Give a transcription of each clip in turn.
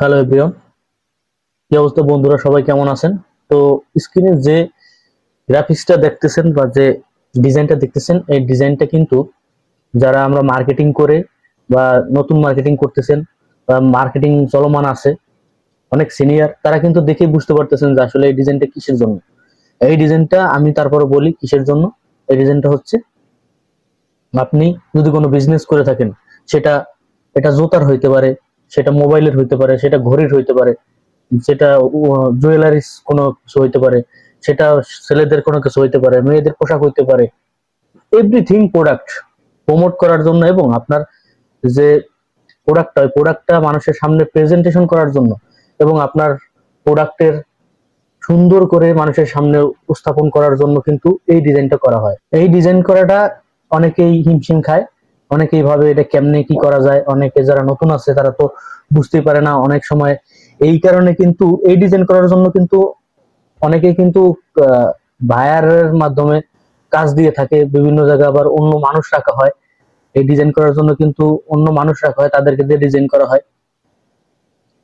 Hello everyone, কি অবস্থা বন্ধুরা? সবাই কেমন আছেন? তো স্ক্রিনে যে গ্রাফিক্সটা দেখতেছেন বা যে ডিজাইনটা দেখতেছেন, এই ডিজাইনটা কিন্তু যারা আমরা মার্কেটিং করে বা নতুন মার্কেটিং করতেছেন বা মার্কেটিং চলমান আছে, অনেক সিনিয়র, তারা কিন্তু দেখেই বুঝতে পারতেছেন যে আসলে এই ডিজাইনটা কিসের জন্য। এই ডিজাইনটা আমি তারপরে বলি কিসের জন্য। এই ডিজাইনটা হচ্ছে, আপনি যদি কোনো বিজনেস করে থাকেন, সেটা এটা জুতার হইতে পারে, সেটা মোবাইলের হইতে পারে, সেটা ঘড়ির হইতে পারে, যেটা জুয়েলারিস কোনো কিছু হইতে পারে, সেটা ছেলেদের কোনো কিছু হইতে পারে, মেয়েদের পোশাক হইতে পারে, এভরিথিং প্রোডাক্ট প্রমোট করার জন্য এবং আপনার যে প্রোডাক্টটা, ওই প্রোডাক্টটা মানুষের সামনে প্রেজেন্টেশন করার জন্য এবং আপনার প্রোডাক্টের সুন্দর করে মানুষের সামনে উপস্থাপন করার জন্য কিন্তু এই ডিজাইনটা করা হয়। এই ডিজাইন করাটা অনেকেই হিমশিম খায়, অনেকেই ভাবে এটা কেমনে কি করা যায়, অনেকে যারা নতুন আছে তারা তো বুঝতেই পারে না অনেক সময়। এই কারণে কিন্তু এই ডিজাইন করার জন্য কিন্তু অনেকেই কিন্তু বায়ারের মাধ্যমে কাজ দিয়ে থাকে, বিভিন্ন জায়গায় আবার অন্য মানুষ রাখা হয়। এই ডিজাইন করার জন্য কিন্তু অন্য মানুষ রাখা হয়, তাদেরকে দিয়ে ডিজাইন করা হয়।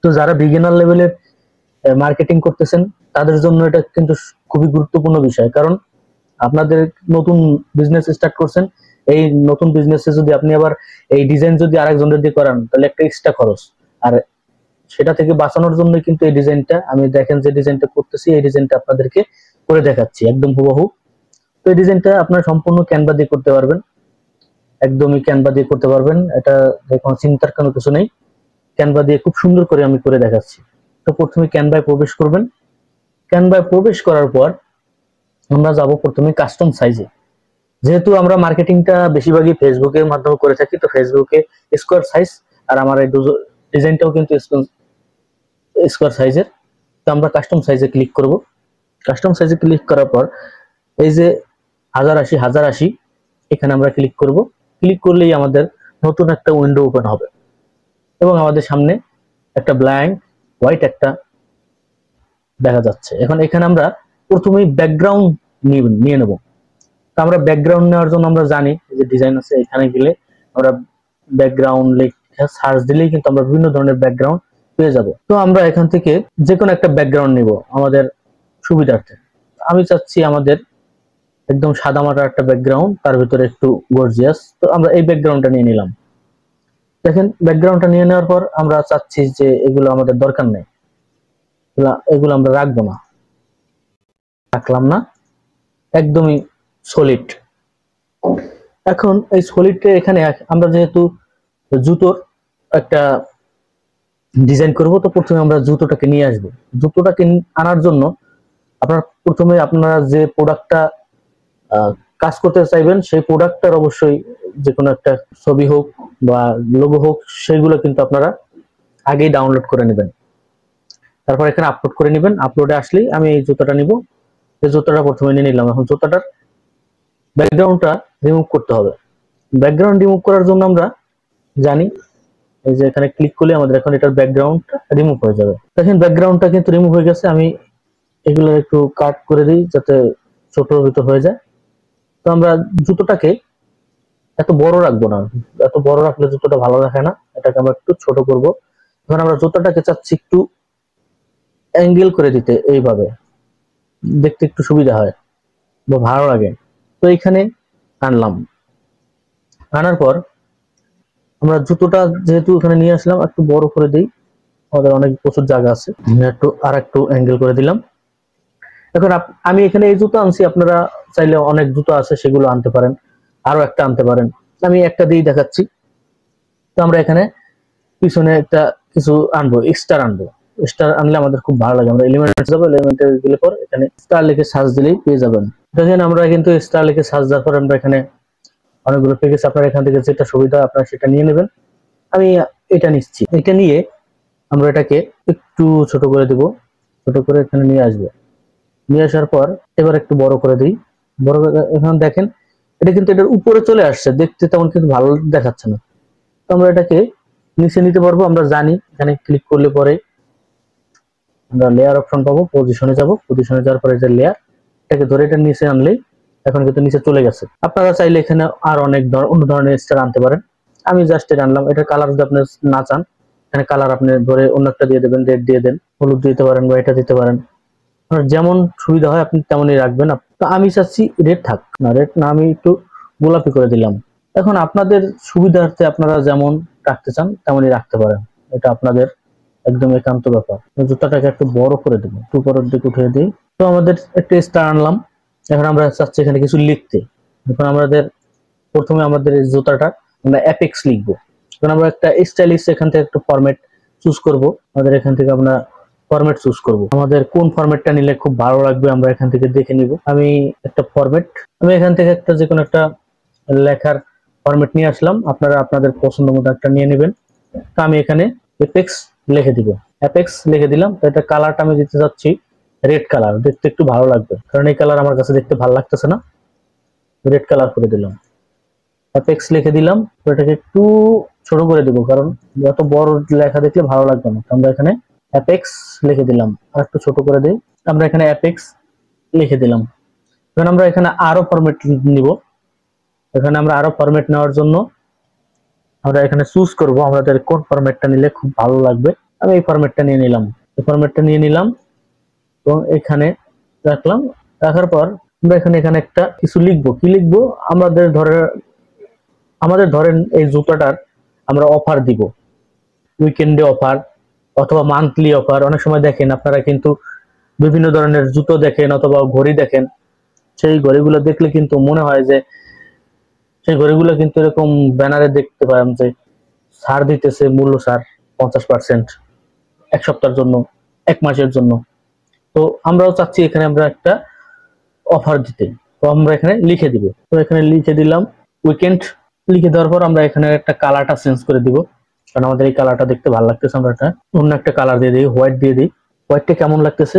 তো যারা বিগিনার লেভেলের মার্কেটিং করতেছেন, তাদের জন্য এটা কিন্তু খুবই গুরুত্বপূর্ণ বিষয়। কারণ আপনাদের নতুন বিজনেস স্টার্ট করছেন, এই নতুন বিজনেসে যদি আপনি আবার এই ডিজাইন যদি আরেকজনের দিয়ে করান, তাহলে একটা এক্সট্রা খরচ। আর সেটা থেকে বাঁচানোর জন্য কিন্তু এই ডিজাইনটা, আমি দেখেন যে ডিজাইনটা করতেছি, এই ডিজাইনটা আপনাদেরকে করে দেখাচ্ছি একদম হুবহু। তো এই ডিজাইনটা আপনারা সম্পূর্ণ ক্যানভা দিয়ে করতে পারবেন, একদমই ক্যানভা দিয়ে করতে পারবেন। এটা কোনো চিন্তার কোনো কিছু নেই, ক্যানভা দিয়ে খুব সুন্দর করে আমি করে দেখাচ্ছি। তো প্রথমে ক্যানভায় প্রবেশ করবেন। ক্যানভায় প্রবেশ করার পর আমরা যাব প্রথমে কাস্টম সাইজে। যেহেতু আমরা মার্কেটিংটা বেশিরভাগই ফেসবুকের মাধ্যমে করে থাকি, তো ফেসবুকে স্কোয়ার সাইজ, আর আমার এই ডিজাইনটাও কিন্তু স্কোয়ার সাইজের। তো আমরা কাস্টম সাইজে ক্লিক করব। কাস্টম সাইজে ক্লিক করার পর এই যে 1080 এখানে আমরা ক্লিক করব। ক্লিক করলেই আমাদের নতুন একটা উইন্ডো ওপেন হবে এবং আমাদের সামনে একটা ব্ল্যাঙ্ক হোয়াইট একটা দেখা যাচ্ছে। এখন এখানে আমরা প্রথমেই ব্যাকগ্রাউন্ড নিয়ে নেব। তো আমরা ব্যাকগ্রাউন্ড নেওয়ার জন্য আমরা জানি যে ডিজাইন আছে, এখানে গেলে আমরা ব্যাকগ্রাউন্ড লেখা সার্চ দিলেই কিন্তু আমরা বিভিন্ন ধরনের ব্যাকগ্রাউন্ড পেয়ে যাব। তো আমরা এখান থেকে যে কোনো একটা ব্যাকগ্রাউন্ড নিব আমাদের সুবিধার্থে। আমি চাচ্ছি আমাদের একদম সাদামাটা একটা ব্যাকগ্রাউন্ড, তার ভিতরে একটু গর্জিয়াস। তো আমরা এই ব্যাকগ্রাউন্ডটা নিয়ে নিলাম। দেখেন ব্যাকগ্রাউন্ডটা নিয়ে নেওয়ার পর আমরা চাচ্ছি যে এগুলো আমাদের দরকার নেই, এগুলো আমরা রাখবো না, রাখলাম না, একদমই সলিড। এখন এই সলিডটা এখানে আমরা যেহেতু জুতোর একটা ডিজাইন করব, তো প্রথমে আমরা জুতোটাকে নিয়ে আসবো। জুতোটাকে আনার জন্য আপনারা যে প্রোডাক্টটা কাজ করতে চাইবেন, সেই প্রোডাক্টটার অবশ্যই যে কোনো একটা ছবি হোক বা লোগো হোক, সেগুলো কিন্তু আপনারা আগেই ডাউনলোড করে নেবেন। তারপর এখানে আপলোড করে নেবেন। আপলোডে আসলেই আমি এই জুতোটা নিব। এই জুতোটা প্রথমে নিয়ে নিলাম। এখন জুতোটার ব্যাকগ্রাউন্ডটা রিমুভ করতে হবে। ব্যাকগ্রাউন্ড রিমুভ করার জন্য আমরা জানি এই যে এখানে ক্লিক করলে আমাদের এখন এটার ব্যাকগ্রাউন্ডটা রিমুভ হয়ে যাবে। দেখেন ব্যাকগ্রাউন্ডটা কিন্তু রিমুভ হয়ে গেছে। আমি এগুলো একটু কাট করে দিই যাতে ছোটর ভিতর হয়ে যায়। তো আমরা জুতোটাকে এত বড় রাখবো না, এত বড় রাখলে জুতোটা ভালো দেখায় না, এটাকে আমরা একটু ছোট করব। এখন আমরা জুতোটাকে চাচ্ছি একটু অ্যাঙ্গেল করে দিতে, এইভাবে দেখতে একটু সুবিধা হয় বা ভালো লাগে। তো এখানে আনলাম। আনার পর আমরা জুতোটা যেহেতু এখানে নিয়ে আসলাম, একটু বড় করে দিই, আমাদের অনেক প্রচুর জায়গা আছে, একটু অ্যাঙ্গেল করে দিলাম। এখন আমি এখানে এই জুতো আনছি, আপনারা চাইলে অনেক জুতো আছে সেগুলো আনতে পারেন, আরো একটা আনতে পারেন। আমি একটা দিয়েই দেখাচ্ছি। তো আমরা এখানে পিছনে একটা কিছু আনবো, স্টার আনবো। স্টার আনলে আমাদের খুব ভালো লাগে। আমরা এলিমেন্টে যাবো, এলিমেন্টে গেলে পর এখানে স্টার লিখে সার্চ দিলেই পেয়ে যাবেন। দেখেন আমরা কিন্তু স্টার লিখে সার্চ দেওয়ার পর আমরা এখানে অনেকগুলো পেয়ে গেছে। আপনারা এখান থেকে যেটা সুবিধা আপনারা সেটা নিয়ে নেবেন। আমি এটা নিচ্ছি। এটা নিয়ে আমরা এটাকে একটু ছোট করে দিব, ছোট করে এখানে নিয়ে আসবো। নিয়ে আসার পর এবার একটু বড় করে দিই। বড় করে এখন দেখেন এটা কিন্তু এটার উপরে চলে আসছে, দেখতে তেমন কিন্তু ভালো দেখাচ্ছে না। তো আমরা এটাকে নিচে নিতে পারবো। আমরা জানি এখানে ক্লিক করলে পরে আমরা লেয়ার অপশন পাবো, পজিশনে যাব। পজিশনে যাওয়ার পরে যে লেয়ার, এটাকে ধরে এটা নিচে আনলেই এখন কিন্তু নিচে চলে গেছে। আপনারা চাইলে এখানে আর অনেক অন্য ধরনের স্টার আনতে পারেন। আমি জাস্ট এটা আনলাম। এটার কালার যদি আপনি না চান, এখানে কালার আপনি ধরে অন্য একটা দিয়ে দেবেন, রেড দিয়ে দেন, হলুদ দিতে পারেন বা এটা দিতে পারেন, আপনার যেমন সুবিধা হয় আপনি তেমনই রাখবেন। তো আমি চাচ্ছি রেড থাক, না রেড না, আমি একটু গোলাপি করে দিলাম। এখন আপনাদের সুবিধার্থে আপনারা যেমন রাখতে চান তেমনই রাখতে পারেন, এটা আপনাদের একদম একান্ত ব্যাপার। জুতাটাকে একটু বড় করে দেবো, একটু উপরের দিকে উঠিয়ে দিই। তো আমাদের একটা স্টার আনলাম, এখন আমরা চাচ্ছি এখানে কিছু লিখতে। এখন আমাদের প্রথমে আমাদের এই জুতাটা আমরা অ্যাপেক্স লিখবো। এখন আমরা একটা স্টাইলিশ এখান থেকে একটা ফরম্যাট চুজ করব। আমাদের এখান থেকে আমরা ফরম্যাট চুজ করব, আমাদের কোন ফরম্যাটটা নিলে খুব ভালো লাগবে আমরা এখান থেকে দেখে নিব। আমি একটা ফরম্যাট, আমি এখান থেকে একটা যে কোনো একটা লেখার ফরম্যাট নিয়ে আসলাম, আপনারা আপনাদের পছন্দ মতো একটা নিয়ে নেবেন। তো আমি এখানে অ্যাপেক্স লিখে দিব, অ্যাপেক্স লিখে দিলাম। তো এটা কালারটা আমি দিতে যাচ্ছি রেড কালার, দেখতে একটু ভালো লাগবে, কারণ এই কালার আমার কাছে দেখতে ভালো লাগতেছে না, রেড কালার করে দিলাম। অ্যাপেক্স লিখে দিলাম, তো এটাকে একটু ছোট করে দিব, কারণ যত বড় লেখা দেখলে ভালো লাগবে না। আমরা এখানে অ্যাপেক্স লিখে দিলাম, আর একটু ছোট করে দিই। আমরা এখানে অ্যাপেক্স লিখে দিলাম। এখন আমরা এখানে আরো ফরম্যাট নিব। এখানে আমরা আরো ফরম্যাট নেওয়ার জন্য আমরা এখানে চুজ করব আমাদের কোন ফরম্যাটটা নিলে খুব ভালো লাগবে। আমি এই ফরম্যাটটা নিয়ে নিলাম, এই ফরম্যাটটা নিয়ে নিলাম এবং এখানে রাখলাম। রাখার পর আমরা এখানে একটা কিছু লিখবো। কি লিখবো? আমাদের ধরেন এই জুতাটার আমরা অফার দিব, উইকেন্ডে অফার অথবা মান্থলি অফার। অনেক সময় দেখেন আপনারা কিন্তু বিভিন্ন ধরনের জুতো দেখেন অথবা ঘড়ি দেখেন, সেই ঘড়িগুলো দেখলে কিন্তু মনে হয় যে সেই ঘড়িগুলো কিন্তু এরকম ব্যানারে দেখতে পান যে ছাড় দিতেছে, মূল্য ছাড় 50%, এক সপ্তাহের জন্য, এক মাসের জন্য। তো আমরাও চাচ্ছি এখানে আমরা একটা অফার দিতে, তো আমরা এখানে লিখে দিব। তো এখানে লিখে দিলাম উইকেন্ড। লিখে দেওয়ার পর আমরা এখানে একটা কালারটা চেঞ্জ করে দিব, কারণ আমাদের এই কালারটা দেখতে ভালো লাগতেছে। আমরা একটা অন্য একটা কালার দিয়ে দিই, হোয়াইট দিয়ে দিই। হোয়াইটটা কেমন লাগতেছে?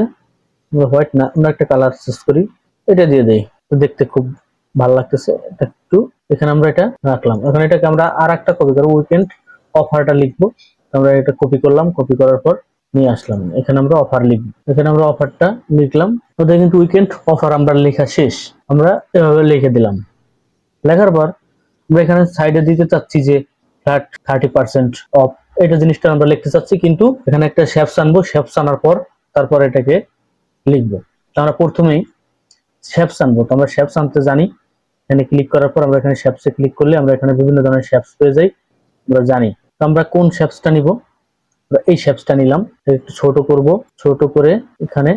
আমরা হোয়াইট না, অন্য একটা কালার চেঞ্জ করি, এটা দিয়ে দিই। তো দেখতে খুব ভালো লাগতেছে। এটা একটু এখানে আমরা এটা রাখলাম। এখন এটাকে আমরা আর একটা কপি করবো, উইকেন্ড অফারটা লিখবো। আমরা এটা কপি করলাম, কপি করার পর নিয়ে আসলাম, এখানে আমরা অফার লিখবো। এখানে আমরা অফারটা লিখলাম। ওদের কিন্তু উইকেন্ড অফার আমরা লেখা শেষ, আমরা এভাবে লিখে দিলাম। লেখার পর আমরা এখানে সাইডে দিতে চাচ্ছি যে ফ্ল্যাট 30% অফ, এটা জিনিসটা আমরা লিখতে চাচ্ছি, কিন্তু এখানে একটা শেপস আনবো। শেপস আনার পর তারপর এটাকে লিখবো। আমরা প্রথমেই শেপস আনবো, তো আমরা শেপস আনতে জানি। এখানে ক্লিক করার পর আমরা এখানে শেপসে ক্লিক করলে আমরা এখানে বিভিন্ন ধরনের শেপস পেয়ে যাই, আমরা জানি। তো আমরা কোন শেপসটা নিব? এই শেপসটা নিলাম, একটু ছোট করব, ছোট করে এখানে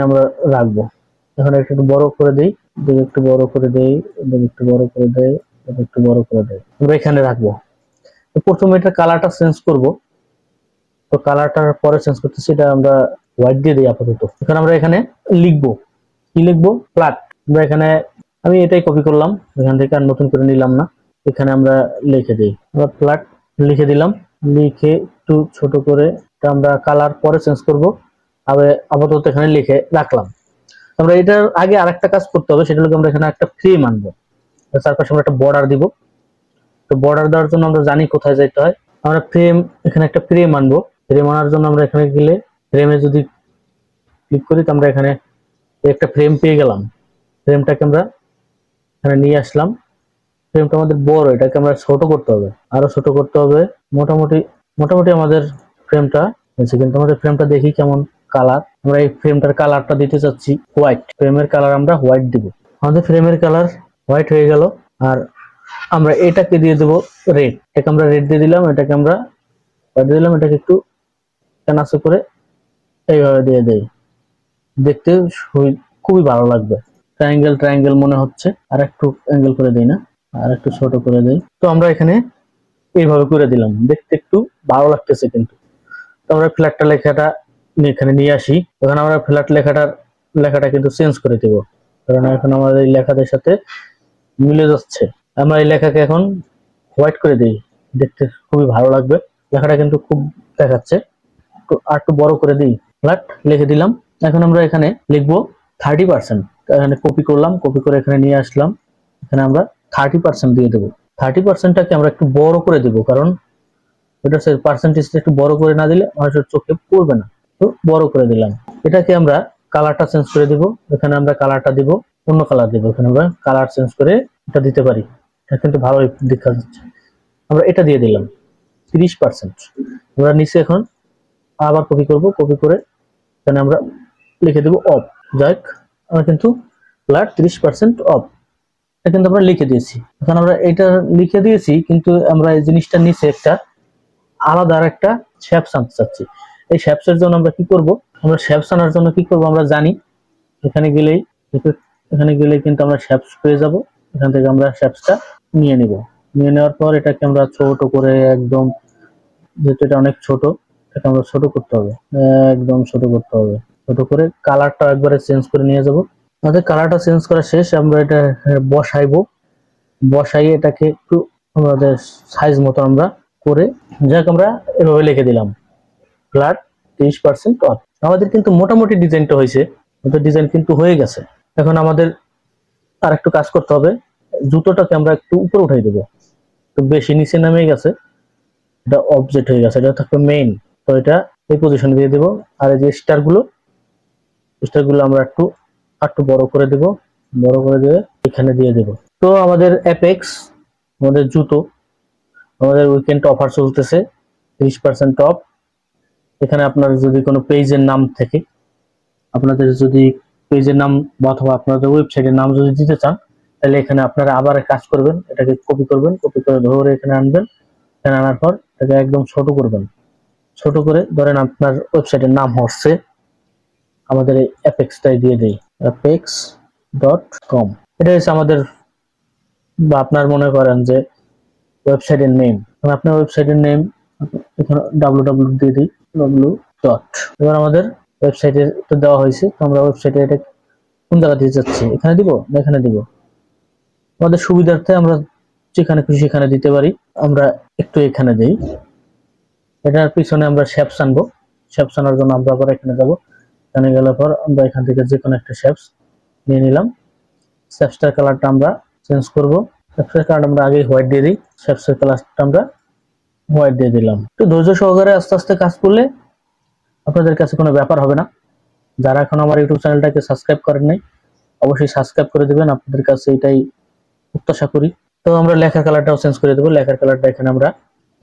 আমরা রাখবো। এখন একটু বড় করে দেই, একটু বড় করে দেই, একটু বড় করে দেই, একটু বড় করে দেই, আমরা এখানে রাখবো। তো প্রথমে এটা কালারটা চেঞ্জ করব। তো কালারটার পরে চেঞ্জ করতেছি, এটা আমরা হোয়াইট দিয়ে দিই আপাতত। এখন আমরা এখানে লিখবো, কি লিখবো? ফ্ল্যাট। আমরা এখানে আমি এটাই কপি করলাম, এখান থেকে আর নতুন করে নিলাম না। এখানে আমরা লিখে দিই, আমরা ফ্ল্যাট লিখে দিলাম। লিখে একটু ছোট করে আমরা কালার পরে চেঞ্জ করব, আপাতত এখানে লিখে রাখলাম। আমরা এটার আগে আরেকটা কাজ করতে হবে, সেটা হলো আমরা এখানে একটা ফ্রেম আনবো। চারপাশে আমরা একটা বর্ডার দিব। তো বর্ডার দেওয়ার জন্য আমরা জানি কোথায় যাইতে হয়। আমরা এখানে একটা ফ্রেম আনবো। ফ্রেম আনার জন্য আমরা এখানে গেলে ফ্রেমে যদি ক্লিক করি, তো আমরা এখানে একটা ফ্রেম পেয়ে গেলাম। ফ্রেমটাকে আমরা এখানে নিয়ে আসলাম। ফ্রেমটা আমাদের বড়, এটাকে আমরা ছোট করতে হবে, আরো ছোট করতে হবে। মোটামুটি আমাদের ফ্রেমটা হয়েছে, কিন্তু আমাদের ফ্রেমটা দেখি কেমন কালার। আমরা এই ফ্রেমটার কালারটা দিতে চাচ্ছি হোয়াইট। ফ্রেমের কালার আমরা হোয়াইট দিব। আমাদের ফ্রেমের কালার হোয়াইট হয়ে গেল। আর আমরা এটাকে দিয়ে দেবো রেড। এটাকে আমরা রেড দিয়ে দিলাম, এটাকে আমরা হোয়াইট দিয়ে দিলাম। এটাকে একটু কানাচে করে এইভাবে দিয়ে দেই, দেখতে খুবই ভালো লাগবে। ট্রায়াঙ্গেল মনে হচ্ছে, আর একটু অ্যাঙ্গেল করে দেই না, আর একটু ছোট করে দেই। তো আমরা এখানে এইভাবে করে দিলাম, দেখতে একটু ভালো লাগতেছে। কিন্তু তো আমরা ফ্ল্যাটটা লেখাটা এখানে নিয়ে আসি। এখন আমরা ফ্ল্যাট লেখাটা কিন্তু চেঞ্জ করে দেব, কারণ এখন আমাদের এই লেখাদের সাথে মিলে যাচ্ছে। আমরা এই লেখাকে এখন হোয়াইট করে দিই, দেখতে খুবই ভালো লাগবে। লেখাটা কিন্তু খুব দেখাচ্ছে। তো আর একটু বড় করে দিই, ফ্ল্যাট লিখে দিলাম। এখন আমরা এখানে লিখবো 30%। এখানে কপি করলাম, কপি করে এখানে নিয়ে আসলাম। এখানে আমরা 30% দিয়ে দেবো। 30%টাকে আমরা একটু বড় করে দিব, কারণ এটা পার্সেন্টেজটা একটু বড় করে না দিলে মানুষের চোখে পড়বে না। তো বড় করে দিলাম। এটাকে আমরা কালারটা চেঞ্জ করে দিব। এখানে আমরা কালারটা দিব, অন্য কালার দিব। এখানে আমরা কালার চেঞ্জ করে এটা দিতে পারি, এটা কিন্তু ভালোই দেখা যাচ্ছে। আমরা এটা দিয়ে দিলাম 30%। আমরা নিচে এখন আবার কপি করব, কপি করে এখানে আমরা লিখে দেব অফ। যাক, আমরা কিন্তু ফ্ল্যাট 30% অফ এটা কিন্তু আমরা লিখে দিয়েছি। এখন আমরা এটা লিখে দিয়েছি, কিন্তু আমরা এই জিনিসটা নিচে একটা আলাদা আর একটা শেপস আনতে চাচ্ছি। এই শেপসের জন্য আমরা কি করব, আমরা শেপস আনার জন্য কি করব আমরা জানি। এখানে গেলেই কিন্তু আমরা শেপস পেয়ে যাব। এখান থেকে আমরা শেপসটা নিয়ে নিব। নিয়ে নেওয়ার পর এটাকে আমরা ছোট করে একদম, যেহেতু এটা অনেক ছোট, এটাকে আমরা ছোট করতে হবে, একদম ছোট করতে হবে। ছোট করে কালারটা একবারে চেঞ্জ করে নিয়ে যাব। আমাদের কালারটা চেঞ্জ করা শেষ, আমরা এটা বসাইবো। বসাইয়ে এটাকে একটু আমাদের সাইজ মতো আমরা করে, যাক আমরা এভাবে লিখে দিলাম ফ্ল্যাট 30% অফ। আমাদের কিন্তু মোটামুটি ডিজাইনটা হয়েছে, আমাদের ডিজাইন কিন্তু হয়ে গেছে। এখন আমাদের আর একটু কাজ করতে হবে, জুতোটাকে আমরা একটু উপরে উঠাই দেবো। তো বেশি নিচে নামে গেছে, এটা অবজেক্ট হয়ে গেছে, এটা থাকবে মেইন। তো এটা এই পজিশনে দিয়ে দেবো। আর এই যে স্টারগুলো আমরা একটু বড় করে দেব, বড় করে দিয়ে এখানে দিয়ে দেব। তো আমাদের অ্যাপেক্স, আমাদের জুতো, আমাদের উইকেন্ড অফার চলতেছে 30% অফ। এখানে আপনার যদি কোনো পেজের নাম থাকে, আপনাদের যদি পেজের নাম অথবা আপনাদের ওয়েবসাইটের নাম যদি দিতে চান, তাহলে এখানে আপনারা আবার কাজ করবেন, এটাকে কপি করবেন, কপি করে ধরে এখানে আনবেন। এখানে আনার পর এটাকে একদম ছোট করবেন। ছোট করে ধরেন আপনার ওয়েবসাইটের নাম হচ্ছে, আমাদের এই অ্যাপেক্সটাই দিয়ে দেই, apex.com। এটা হচ্ছে আমাদের, বা আপনার মনে করেন যে ওয়েবসাইটের নেম, আপনার ওয়েবসাইটের নেম এখানে www দিয়ে দিই, w ডট। এবার আমাদের ওয়েবসাইটে তো দেওয়া হয়েছে, তো আমরা ওয়েবসাইটে এটা কোন জায়গা দিয়ে যাচ্ছি, এখানে দিব না এখানে দিব, আমাদের সুবিধার্থে আমরা যেখানে খুশি সেখানে দিতে পারি। আমরা একটু এখানে দেই। এটার পিছনে আমরা শেপস আনবো। শেপস আনার জন্য আমরা আবার এখানে যাব। এখানে গেলে পর আমরা এখান থেকে যে কোনো একটা শেপস নিয়ে নিলাম। শেপসটার কালারটা আমরা চেঞ্জ করব। শেপসের কালার আমরা আগে হোয়াইট দিয়ে দিই, শেপসের কালারটা আমরা হোয়াইট দিয়ে দিলাম। তো ধৈর্য সহকারে আস্তে আস্তে কাজ করলে আপনাদের কাছে কোনো ব্যাপার হবে না। যারা এখন আমার ইউটিউব চ্যানেলটাকে সাবস্ক্রাইব করেন নাই, অবশ্যই সাবস্ক্রাইব করে দিবেন, আপনাদের কাছে এটাই প্রত্যাশা করি। তো আমরা লেখার কালারটাও চেঞ্জ করে দেবো। লেখার কালারটা এখানে আমরা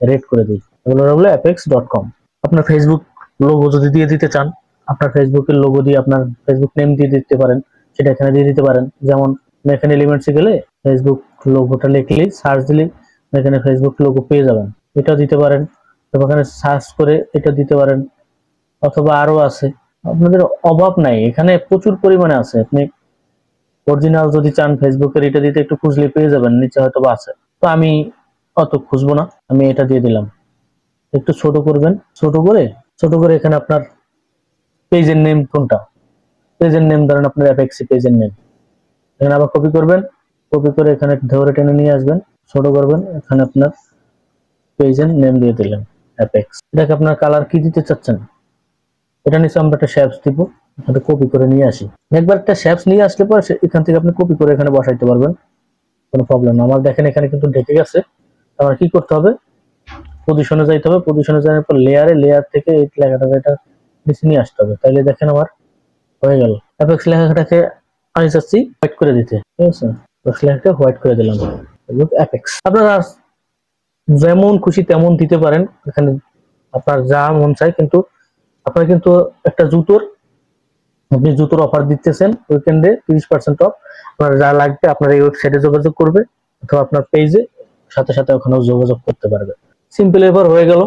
রেড করে দিই। এগুলো হলো apex.com। আপনার ফেসবুক লোগো যদি দিয়ে দিতে চান, আপনার ফেসবুকের লোগো দিয়ে আপনার ফেসবুক নেম দিয়ে দিতে পারেন, সেটা এখানে দিয়ে দিতে পারেন। যেমন এখানে এলিমেন্টসে গেলে ফেসবুক লোগোটা লিখলেই, সার্চ দিলেই এখানে ফেসবুক লোগো পেয়ে যাবেন, এটাও দিতে পারেন। তারপর এখানে সার্চ করে এটা দিতে পারেন, অথবা আরো আছে, আপনাদের অভাব নাই, এখানে প্রচুর পরিমাণে আছে। আপনি অরিজিনাল যদি চান ফেসবুকের এটা দিতে একটু খুঁজলে পেয়ে যাবেন, নিচে হয়তো বা আছে। তো আমি অত খুঁজবো না, আমি এটা দিয়ে দিলাম। একটু ছোট করবেন, ছোট করে এখানে আপনার পেজের নেম কোনটা, পেজের নেম ধরেন আপনার অ্যাপেক্সি পেজের নেম, এখানে আবার কপি করবেন, কপি করে এখানে ধরে টেনে নিয়ে আসবেন, ছোট করবেন, এখানে আপনার পেজের নেম দিয়ে দিলেন অ্যাপেক্স। এটাকে আপনার কালার কি দিতে চাচ্ছেন, এটা নিচে আমরা একটা শেপস দিব, এটা কপি করে নিয়ে আসি। একবার একটা শেপস নিয়ে আসলে পরে এখান থেকে আপনি কপি করে এখানে বসাইতে পারবেন, কোনো প্রবলেম না। আমার দেখেন এখানে কিন্তু ঢেকে গেছে। আমার কি করতে হবে, পজিশনে যাইতে হবে, পজিশনে যাওয়ার পর লেয়ার থেকে এই লেখাটা এটা নিচে নিয়ে আসতে হবে, তাইলে দেখেন আমার হয়ে গেল। অ্যাপেক্স লেখাটাকে আমি চাচ্ছি হোয়াইট করে দিতে, ঠিক আছে, লেখাটা হোয়াইট করে দিলাম, অ্যাপেক্স। আপনারা যেমন খুশি তেমন দিতে পারেন, এখানে আপনার যা মন চায়। কিন্তু আপনার কিন্তু একটা আপনি জুতোর অফার দিতেছেন উইকেন্ডে 30% অফ। আপনার যা লাগবে আপনার এই ওয়েবসাইটে যোগাযোগ করবে, অথবা আপনার পেজে সাথে সাথে ওখানেও যোগাযোগ করতে পারবে। সিম্পল এবার হয়ে গেল,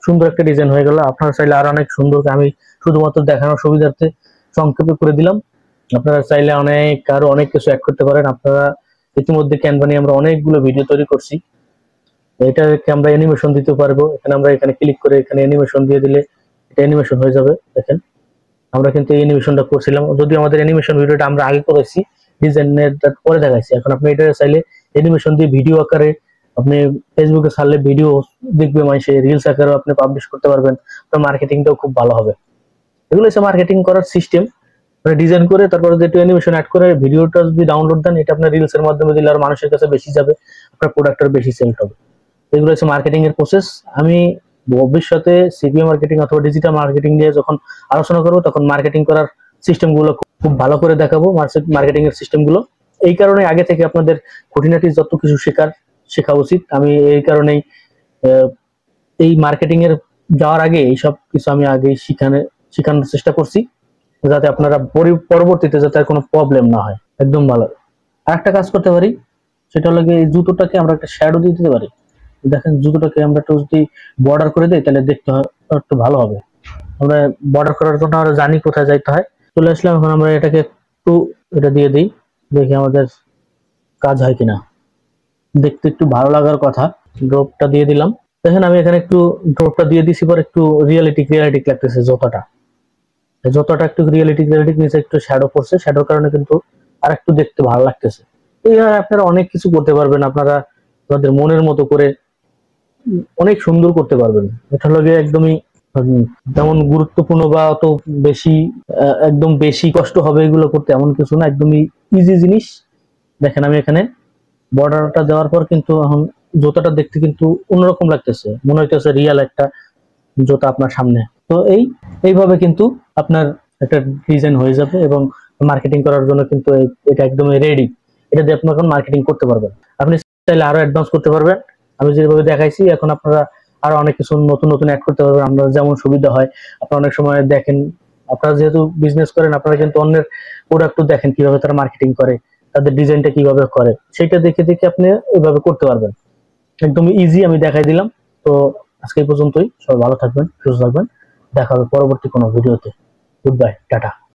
সুন্দর একটা ডিজাইন হয়ে গেল। আপনারা চাইলে আরো অনেক সুন্দর, আমি শুধুমাত্র দেখানোর সুবিধার্থে সংক্ষেপে করে দিলাম। আপনারা চাইলে আরো অনেক কিছু অ্যাড করতে পারেন। আপনারা ইতিমধ্যে ক্যানভা নিয়ে আমরা অনেকগুলো ভিডিও তৈরি করছি, এটাকে আমরা অ্যানিমেশন দিতে পারবো। আমরা এখানে ক্লিক করে এখানে অ্যানিমেশন দিয়ে দিলে এটা অ্যানিমেশন হয়ে যাবে। দেখেন আমরা কিন্তু এই অ্যানিমেশনটা করছিলাম, যদি আমাদের অ্যানিমেশন ভিডিওটা আমরা আগে করেছি, ডিজাইনের পরে দেখাইছি। এখন আপনি এটা চাইলে অ্যানিমেশন দিয়ে ভিডিও আকারে আপনি ফেসবুকে ছাড়লে ভিডিও দেখবে মানুষে, রিলস আকারে আপনি পাবলিশ করতে পারবেন। আপনার মার্কেটিংটাও খুব ভালো হবে। এগুলো হচ্ছে মার্কেটিং করার সিস্টেম। ডিজাইন করে তারপরে যে অ্যানিমেশন অ্যাড করে ভিডিওটা যদি ডাউনলোড দেন, এটা আপনার রিলস এর মাধ্যমে দিলে আর মানুষের কাছে বেশি যাবে, আপনার প্রোডাক্টের বেশি সেল হবে। এগুলো হচ্ছে মার্কেটিং এর প্রসেস। আমি ভবিষ্যতে সিপিএ মার্কেটিং অথবা ডিজিটাল মার্কেটিং নিয়ে যখন আলোচনা করবো, তখন মার্কেটিং করার সিস্টেম গুলো খুব ভালো করে দেখাবো, মার্কেটিং এর সিস্টেম গুলো। এই কারণে আগে থেকে আপনাদের খুঁটিনাটি যত কিছু শেখা উচিত। আমি এই কারণেই এই মার্কেটিং এর যাওয়ার আগে এইসব কিছু আমি আগে শেখানোর চেষ্টা করছি, যাতে আপনারা পরবর্তীতে যাতে আর কোনো প্রবলেম না হয়। একদম ভালো। আরেকটা কাজ করতে পারি, সেটা হলো এই জুতোটাকে আমরা একটা শ্যাডো দিয়ে দিতে পারি। দেখেন জুতোটাকে আমরা একটু যদি বর্ডার করে দিই তাহলে দেখতে একটু ভালো হবে। আমরা বর্ডার করার জন্য আমরা জানি কোথায় যাইতে হয়। চলে আসলাম, এখন আমরা এটাকে একটু এটা দিয়ে দিই, দেখি আমাদের কাজ হয় কিনা। দেখতে একটু ভালো লাগার কথা। ড্রপটা দিয়ে দিলাম। দেখেন আমি এখানে একটু ড্রপটা দিয়ে দিছি, পর একটু রিয়েলিটিক লাগতেছে যতটা একটু রিয়েলিটিক নিচে একটু শ্যাডো পড়ছে, শ্যাডোর কারণে কিন্তু আর একটু দেখতে ভালো লাগতেছে। এইভাবে আপনারা অনেক কিছু করতে পারবেন, আপনারা আপনাদের মনের মতো করে অনেক সুন্দর করতে পারবেন। এটা লগে একদমই তেমন গুরুত্বপূর্ণ বা অত বেশি একদম বেশি কষ্ট হবে এগুলো করতে, এমন কিছু না, একদমই ইজি জিনিস। দেখেন আমি এখানে বর্ডারটা দেওয়ার পর কিন্তু এখন জুতাটা দেখতে কিন্তু অন্যরকম লাগতেছে, মনে হইতেছে রিয়েল একটা জুতা আপনার সামনে। তো এইভাবে কিন্তু আপনার একটা ডিজাইন হয়ে যাবে, এবং মার্কেটিং করার জন্য কিন্তু এটা একদমই রেডি। এটা দিয়ে আপনি এখন মার্কেটিং করতে পারবেন। আপনি চাইলে আরো অ্যাডভান্স করতে পারবেন, আমি যেভাবে দেখাইছি। এখন আপনারা আরো অনেক কিছু নতুন নতুন অ্যাড করতে পারবেন, আপনার যেমন সুবিধা হয়। আপনারা অনেক সময় দেখেন, আপনারা যেহেতু বিজনেস করেন, আপনারা কিন্তু অন্যের প্রোডাক্ট দেখেন কিভাবে তারা মার্কেটিং করে, তাদের ডিজাইনটা কিভাবে করে, সেটা দেখে দেখে আপনি এইভাবে করতে পারবেন। একদমই ইজি আমি দেখাই দিলাম। তো আজকে এই পর্যন্তই। সবাই ভালো থাকবেন, সুস্থ থাকবেন। দেখা হবে পরবর্তী কোনো ভিডিওতে। Good bye, tata.